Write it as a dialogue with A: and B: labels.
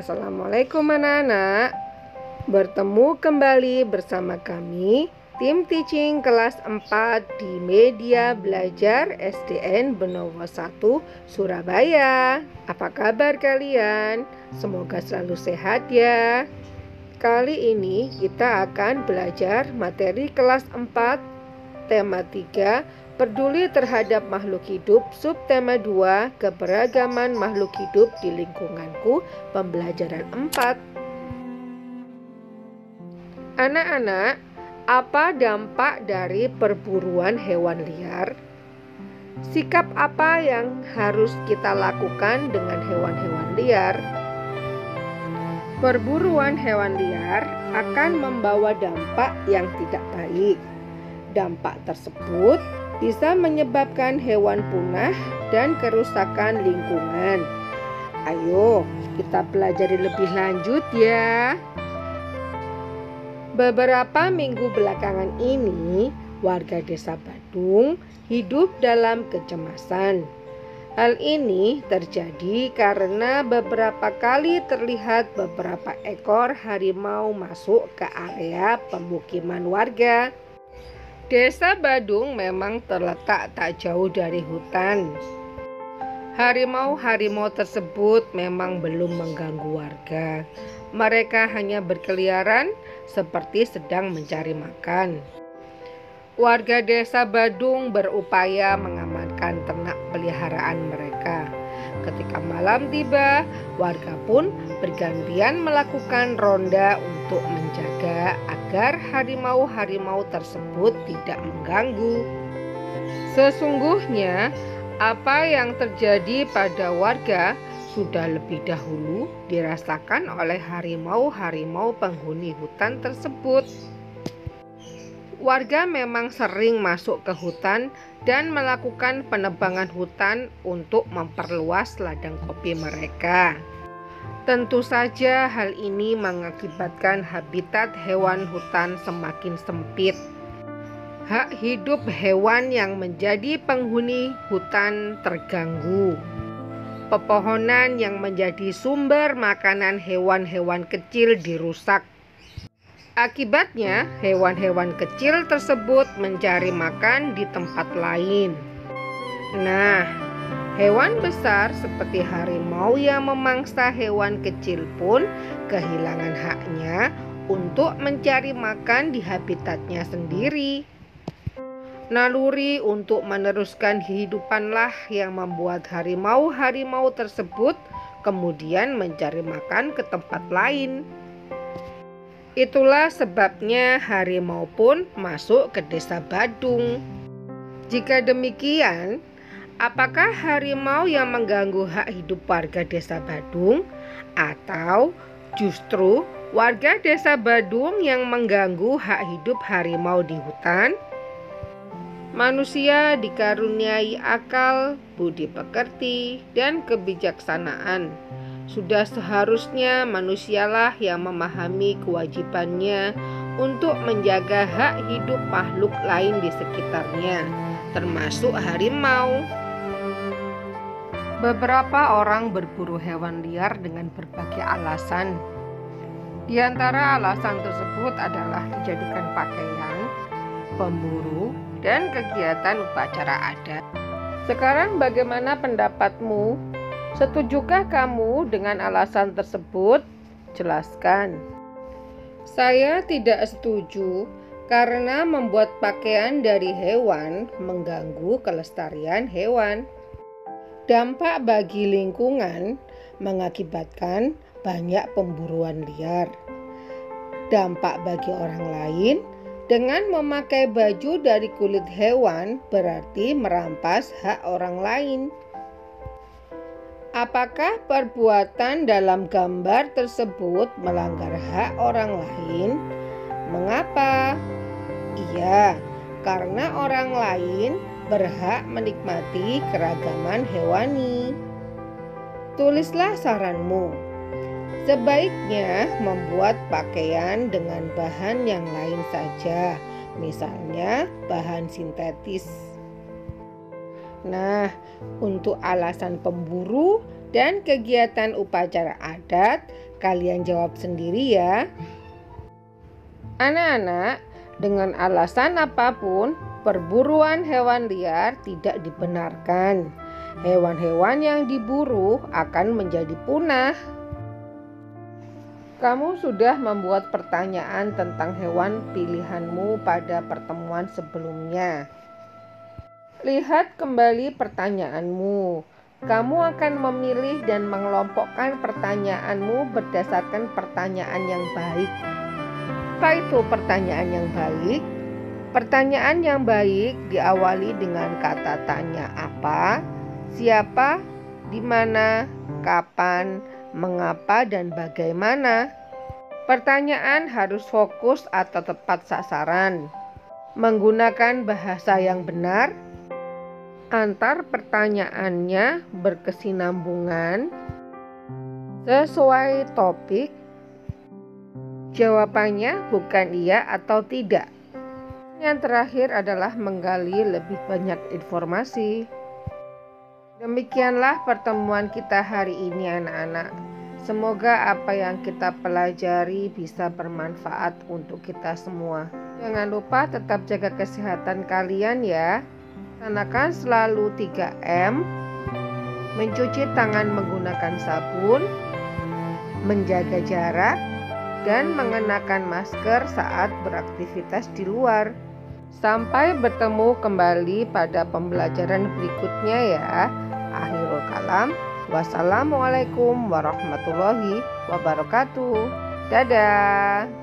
A: Assalamualaikum anak-anak. Bertemu kembali bersama kami tim teaching kelas 4 di Media Belajar SDN Benowo 1 Surabaya. Apa kabar kalian? Semoga selalu sehat ya. Kali ini kita akan belajar materi kelas 4 tema 3 peduli terhadap makhluk hidup, subtema 2 keberagaman makhluk hidup di lingkunganku, pembelajaran 4. Anak-anak, apa dampak dari perburuan hewan liar? Sikap apa yang harus kita lakukan dengan hewan-hewan liar? Perburuan hewan liar akan membawa dampak yang tidak baik. Dampak tersebut bisa menyebabkan hewan punah dan kerusakan lingkungan. Ayo, kita pelajari lebih lanjut ya. Beberapa minggu belakangan ini, warga Desa Badung hidup dalam kecemasan. Hal ini terjadi karena beberapa kali terlihat beberapa ekor harimau masuk ke area pemukiman warga. Desa Badung memang terletak tak jauh dari hutan. Harimau-harimau tersebut memang belum mengganggu warga. Mereka hanya berkeliaran seperti sedang mencari makan. Warga Desa Badung berupaya mengamankan ternak peliharaan mereka. Ketika malam tiba, warga pun bergantian melakukan ronda untuk menjaga agar harimau-harimau tersebut tidak mengganggu. Sesungguhnya, apa yang terjadi pada warga sudah lebih dahulu dirasakan oleh harimau-harimau penghuni hutan tersebut. Warga memang sering masuk ke hutan dan melakukan penebangan hutan untuk memperluas ladang kopi mereka. Tentu saja hal ini mengakibatkan habitat hewan hutan semakin sempit. Hak hidup hewan yang menjadi penghuni hutan terganggu. Pepohonan yang menjadi sumber makanan hewan-hewan kecil dirusak. Akibatnya, hewan-hewan kecil tersebut mencari makan di tempat lain. Nah, hewan besar seperti harimau yang memangsa hewan kecil pun kehilangan haknya untuk mencari makan di habitatnya sendiri. Naluri untuk meneruskan kehidupanlah yang membuat harimau-harimau tersebut kemudian mencari makan ke tempat lain. Itulah sebabnya harimau pun masuk ke Desa Badung. Jika demikian, apakah harimau yang mengganggu hak hidup warga Desa Badung, atau justru warga Desa Badung yang mengganggu hak hidup harimau di hutan? Manusia dikaruniai akal, budi pekerti, dan kebijaksanaan. Sudah seharusnya manusialah yang memahami kewajibannya untuk menjaga hak hidup makhluk lain di sekitarnya, termasuk harimau. Beberapa orang berburu hewan liar dengan berbagai alasan. Di antara alasan tersebut adalah dijadikan pakaian, pemburu, dan kegiatan upacara adat. Sekarang bagaimana pendapatmu? Setujukah kamu dengan alasan tersebut? Jelaskan. Saya tidak setuju karena membuat pakaian dari hewan mengganggu kelestarian hewan. Dampak bagi lingkungan mengakibatkan banyak pemburuan liar. Dampak bagi orang lain, dengan memakai baju dari kulit hewan berarti merampas hak orang lain. Apakah perbuatan dalam gambar tersebut melanggar hak orang lain? Mengapa? Iya, karena orang lain berhak menikmati keragaman hewani. Tulislah saranmu. Sebaiknya membuat pakaian dengan bahan yang lain saja, misalnya bahan sintetis. Nah, untuk alasan pemburu dan kegiatan upacara adat, Kalian jawab sendiri ya. Anak-anak, dengan alasan apapun, perburuan hewan liar tidak dibenarkan. Hewan-hewan yang diburu akan menjadi punah. Kamu sudah membuat pertanyaan tentang hewan pilihanmu pada pertemuan sebelumnya. Lihat kembali pertanyaanmu. Kamu akan memilih dan mengelompokkan pertanyaanmu berdasarkan pertanyaan yang baik. Apa itu pertanyaan yang baik? Pertanyaan yang baik diawali dengan kata tanya apa, siapa, di mana, kapan, mengapa, dan bagaimana. Pertanyaan harus fokus atau tepat sasaran. Menggunakan bahasa yang benar. Antar pertanyaannya berkesinambungan. Sesuai topik. Jawabannya bukan iya atau tidak. Yang terakhir adalah menggali lebih banyak informasi. Demikianlah pertemuan kita hari ini anak-anak. Semoga apa yang kita pelajari bisa bermanfaat untuk kita semua. Jangan lupa tetap jaga kesehatan kalian ya. Laksanakan selalu 3M. Mencuci tangan menggunakan sabun, menjaga jarak, dan mengenakan masker saat beraktivitas di luar. Sampai bertemu kembali pada pembelajaran berikutnya ya. Akhirul kalam. Wassalamualaikum warahmatullahi wabarakatuh. Dadah.